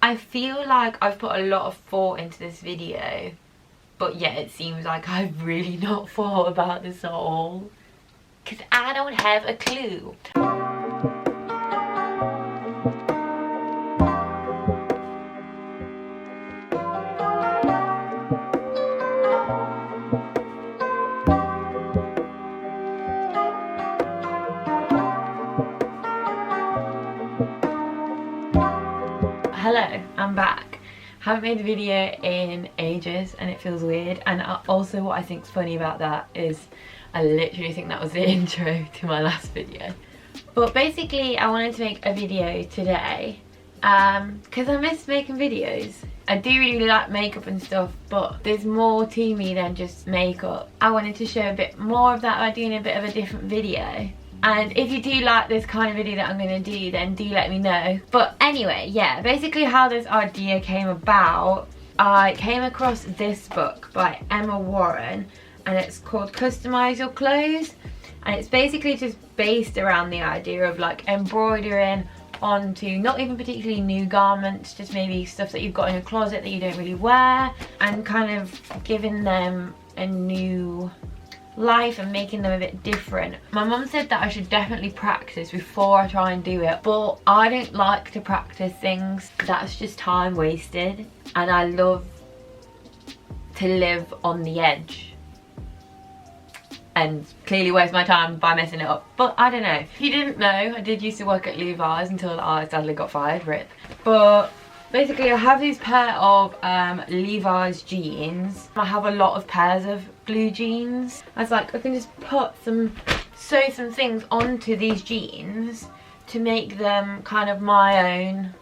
I feel like I've put a lot of thought into this video, but yet it seems like I've really not thought about this at all, because I don't have a clue. Hello, I'm back. Haven't made a video in ages and it feels weird, and also what I think is funny about that is I literally think that was the intro to my last video. But basically I wanted to make a video today because I miss making videos. I do really like makeup and stuff, but there's more to me than just makeup. I wanted to show a bit more of that by doing a bit of a different video. And if you do like this kind of video that I'm going to do, then do let me know. But anyway, yeah, basically how this idea came about, I came across this book by Emma Warren, and it's called Customize Your Clothes. And it's basically just based around the idea of like embroidering onto not even particularly new garments, just maybe stuff that you've got in your closet that you don't really wear, and kind of giving them a new life and making them a bit different. My mum said that I should definitely practice before I try and do it, but I don't like to practice things. That's just time wasted, and I love to live on the edge and clearly waste my time by messing it up. But I don't know. If you didn't know, I did used to work at Levi's until I sadly got fired, rip. But basically I have these pair of Levi's jeans. I have a lot of pairs of blue jeans. I was like, I can just sew some things onto these jeans to make them kind of my own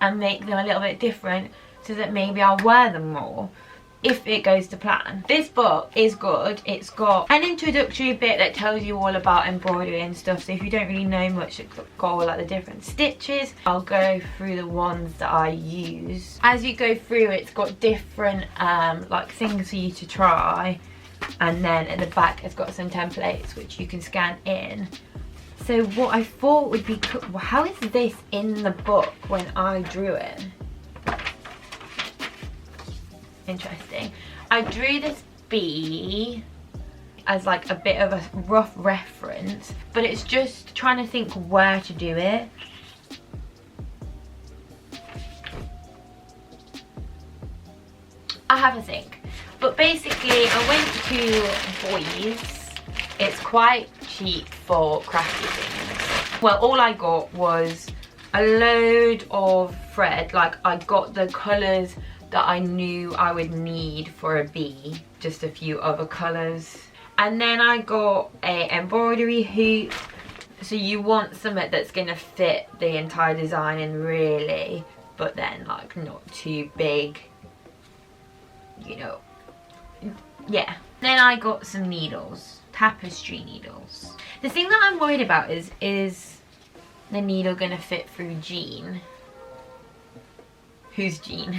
and make them a little bit different, so that maybe I'll wear them more if it goes to plan. This book is good. It's got an introductory bit that tells you all about embroidery and stuff, so if you don't really know much, it's got all like the different stitches. I'll go through the ones that I use. As you go through, it's got different like things for you to try, and then at the back it's got some templates which you can scan in. So what I thought would be cool, how is this in the book when I drew it? Interesting. I drew this bee as like a bit of a rough reference, but it's just trying to think where to do it. I have a think, but basically I went to Boys. It's quite cheap for crafty things. Well, all I got was a load of thread. Like, I got the colours that I knew I would need for a bee, just a few other colours, and then I got a embroidery hoop. So you want something that's gonna fit the entire design in really, but then like not too big, you know. Yeah. Then I got some needles, tapestry needles. The thing that I'm worried about is the needle gonna fit through Jean? Who's Jean?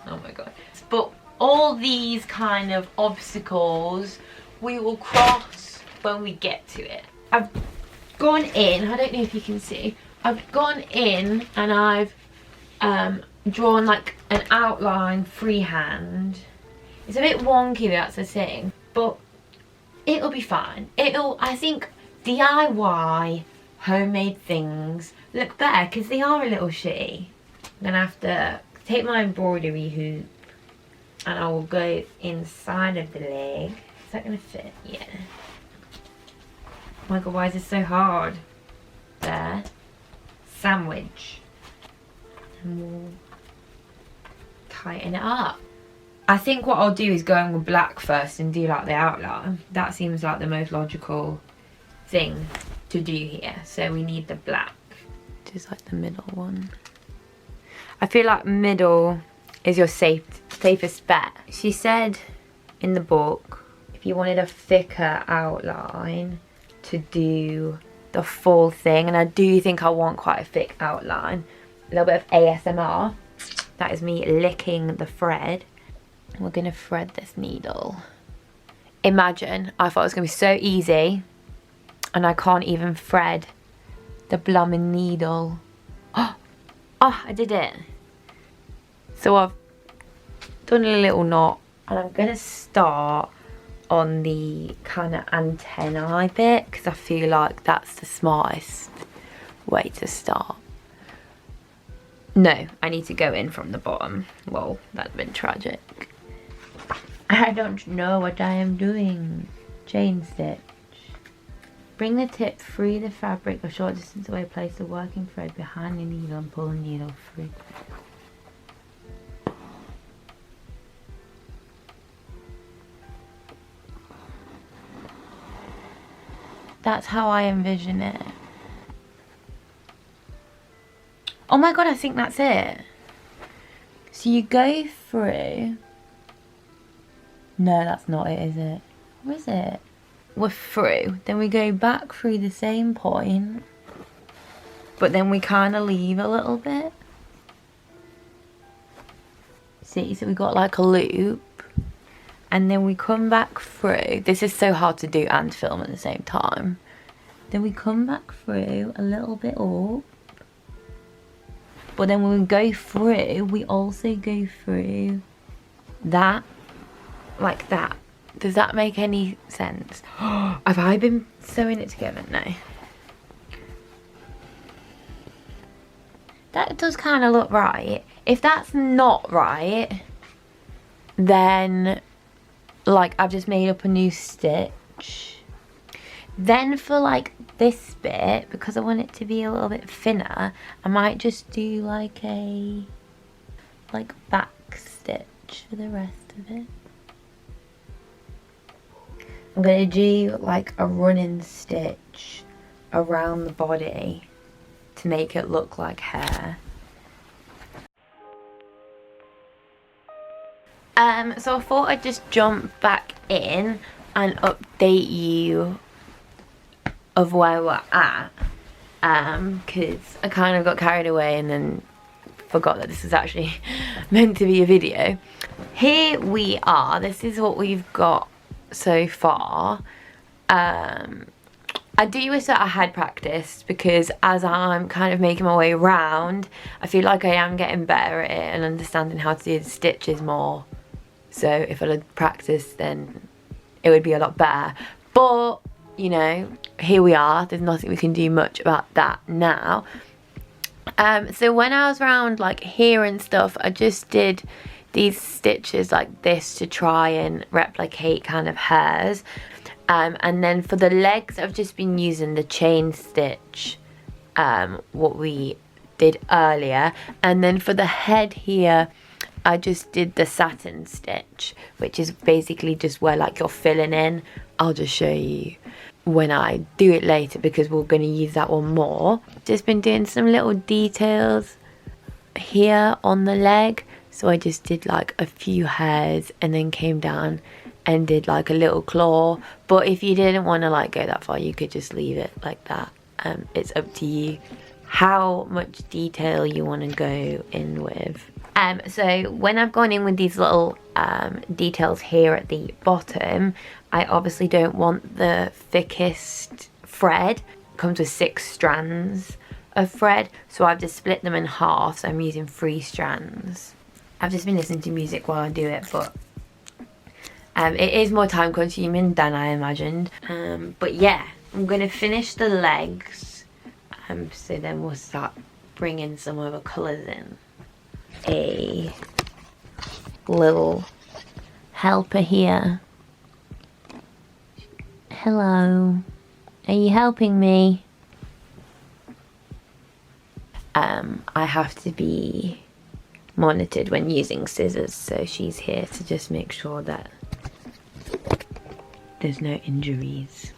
Oh my god. But all these kind of obstacles we will cross when we get to it. I've gone in, I don't know if you can see, I've gone in and I've drawn like an outline freehand. It's a bit wonky, that's the thing, but it'll be fine. I think DIY homemade things look better because they are a little shitty. I'm gonna have to take my embroidery hoop and I will go inside of the leg. Is that gonna fit? Yeah. Oh my god, why is this so hard? There. Sandwich. And we'll tighten it up. I think what I'll do is go in with black first and do like the outline. That seems like the most logical thing to do here. So we need the black. Just like the middle one. I feel like middle is your safest bet. She said in the book, if you wanted a thicker outline, to do the full thing, and I do think I want quite a thick outline. A little bit of ASMR. That is me licking the thread. We're gonna thread this needle. Imagine, I thought it was gonna be so easy, and I can't even thread the blooming needle. Oh, I did it. So I've done a little knot, and I'm gonna start on the kind of antennae bit because I feel like that's the smartest way to start. No, I need to go in from the bottom. Well, that'd have been tragic. I don't know what I am doing. Chain stitch. Bring the tip through the fabric a short distance away. Place the working thread behind the needle and pull the needle through. That's how I envision it. Oh my god, I think that's it. So you go through. No, that's not it, is it? Or is it? We're through. Then we go back through the same point. But then we kind of leave a little bit. See, so we got like a loop. And then we come back through. This is so hard to do and film at the same time. Then we come back through a little bit up. But then when we go through, we also go through that, like that. Does that make any sense? Have I been sewing it together? No. That does kind of look right. If that's not right, then like I've just made up a new stitch. Then for like this bit, because I want it to be a little bit thinner, I might just do like a back stitch for the rest of it. I'm going to do like a running stitch around the body to make it look like hair. So I thought I'd just jump back in and update you of where we're at, because I kind of got carried away and then forgot that this is actually meant to be a video. Here we are. This is what we've got so far. I do wish that I had practiced, because as I'm kind of making my way around, I feel like I am getting better at it and understanding how to do the stitches more. So if I had practiced, then it would be a lot better. But, you know, here we are. There's nothing we can do much about that now. So when I was around like here and stuff, I just did these stitches like this to try and replicate kind of hairs. And then for the legs, I've just been using the chain stitch, what we did earlier. And then for the head here, I just did the satin stitch, which is basically just where like you're filling in. I'll just show you when I do it later, because we're going to use that one more. Just been doing some little details here on the leg. So I just did like a few hairs and then came down and did like a little claw. But if you didn't want to like go that far, you could just leave it like that. It's up to you how much detail you want to go in with. So when I've gone in with these little details here at the bottom, I obviously don't want the thickest thread. It comes with 6 strands of thread, so I've just split them in half, so I'm using 3 strands. I've just been listening to music while I do it, but it is more time consuming than I imagined. But yeah, I'm going to finish the legs, so then we'll start bringing some other colours in. A little helper here. Hello, are you helping me? I have to be monitored when using scissors, so she's here to just make sure that there's no injuries.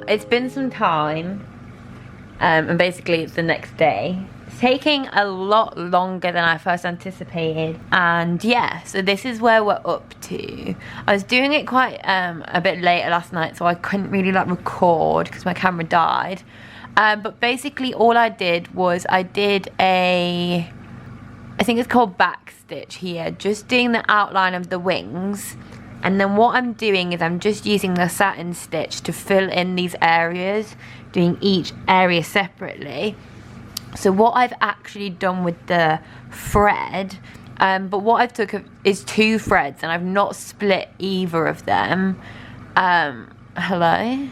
It's been some time, and basically it's the next day. It's taking a lot longer than I first anticipated, and yeah, so this is where we're up to. I was doing it quite a bit later last night, so I couldn't really like record because my camera died. But basically all I did was I did I think it's called back stitch here, just doing the outline of the wings. And then what I'm doing is I'm just using the satin stitch to fill in these areas, doing each area separately. So what I've actually done with the thread, but what I've took is 2 threads and I've not split either of them. Hello?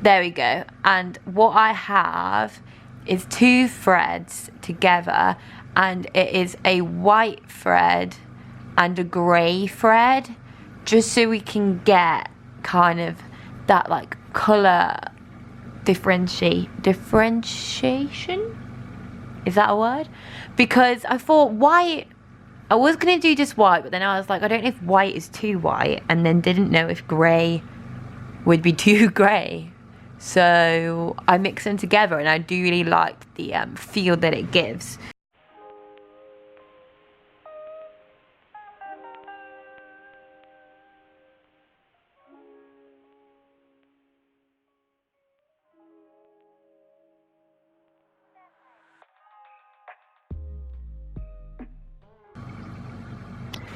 There we go. And what I have is 2 threads together, and it is a white thread and a grey thread, just so we can get kind of that like colour differentiation? Is that a word? Because I thought white, I was going to do just white, but then I was like, I don't know if white is too white, and then didn't know if grey would be too grey. So I mix them together, and I do really like the feel that it gives.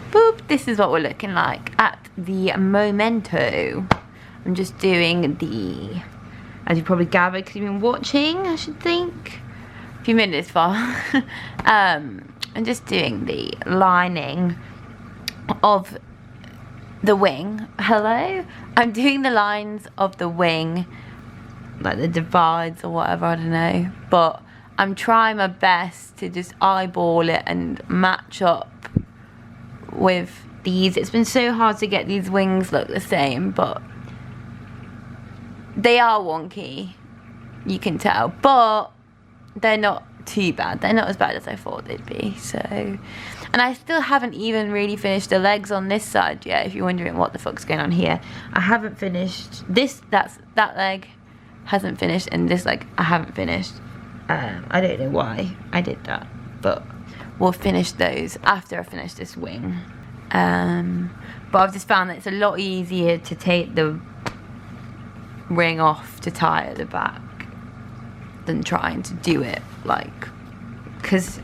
Boop, this is what we're looking like at the momento. I'm just doing the, as you probably gathered because you've been watching, I should think, if you made it this far. I'm just doing the lining of the wing. Hello? I'm doing the lines of the wing, like the divides or whatever, I don't know. But I'm trying my best to just eyeball it and match up with these. It's been so hard to get these wings look the same, but they are wonky, you can tell, but they're not too bad. They're not as bad as I thought they'd be. So, and I still haven't even really finished the legs on this side yet, if you're wondering what the fuck's going on here. I haven't finished this, that leg hasn't finished, and this leg I haven't finished. I don't know why I did that, but we'll finish those after I finish this wing. But I've just found that it's a lot easier to take the ring off to tie at the back than trying to do it like, because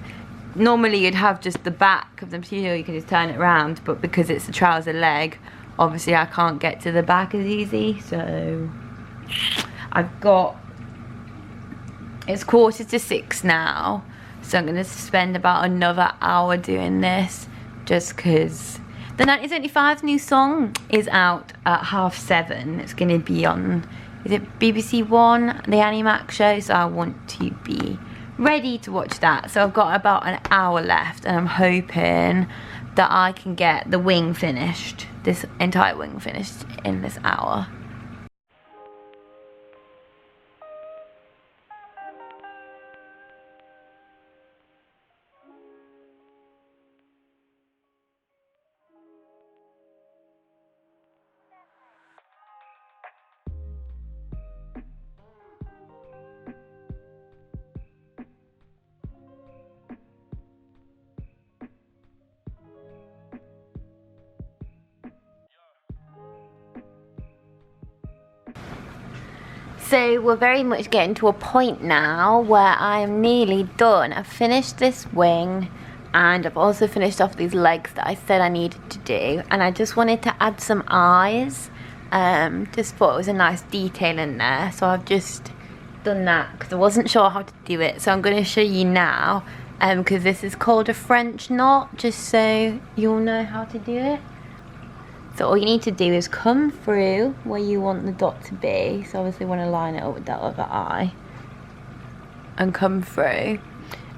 normally you'd have just the back of the material, you can just turn it around, but because it's a trouser leg, obviously I can't get to the back as easy. So I've got, it's 5:45 now, so I'm going to spend about another hour doing this, just because the 1975 new song is out at 7:30. It's going to be on, is it BBC One, the Animax show, so I want to be ready to watch that. So I've got about an hour left, and I'm hoping that I can get the wing finished, this entire wing finished in this hour. So we're very much getting to a point now where I'm nearly done. I've finished this wing, and I've also finished off these legs that I said I needed to do, and I just wanted to add some eyes. Just thought it was a nice detail in there, so I've just done that because I wasn't sure how to do it. So I'm going to show you now, because this is called a French knot, just so you'll know how to do it. So all you need to do is come through where you want the dot to be. So obviously you want to line it up with that other eye. And come through.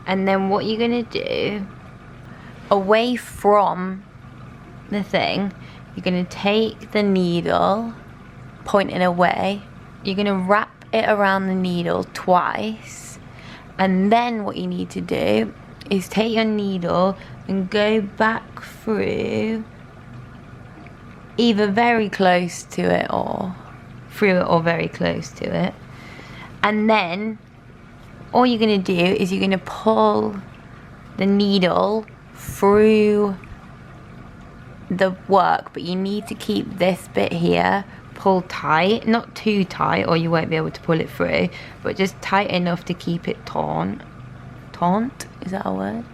And then what you're going to do, away from the thing, you're going to take the needle, pointing away. You're going to wrap it around the needle twice. And then what you need to do is take your needle and go back through, either very close to it or through it or very close to it. And then all you're going to do is you're going to pull the needle through the work, but you need to keep this bit here pulled tight, not too tight or you won't be able to pull it through, but just tight enough to keep it taut, is that a word?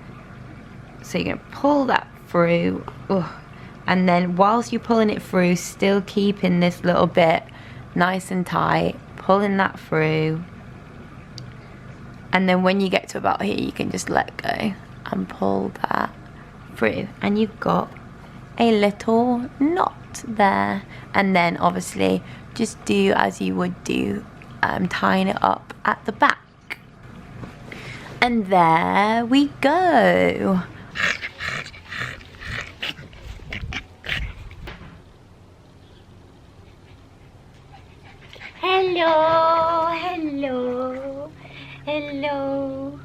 So you're going to pull that through. Ugh. And then whilst you're pulling it through, still keeping this little bit nice and tight, pulling that through. And then when you get to about here, you can just let go and pull that through. And you've got a little knot there. And then obviously just do as you would do, tying it up at the back. And there we go. Hello, hello, hello.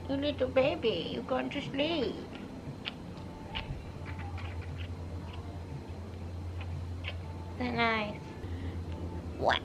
You little baby, you're going to sleep. Is that nice? What?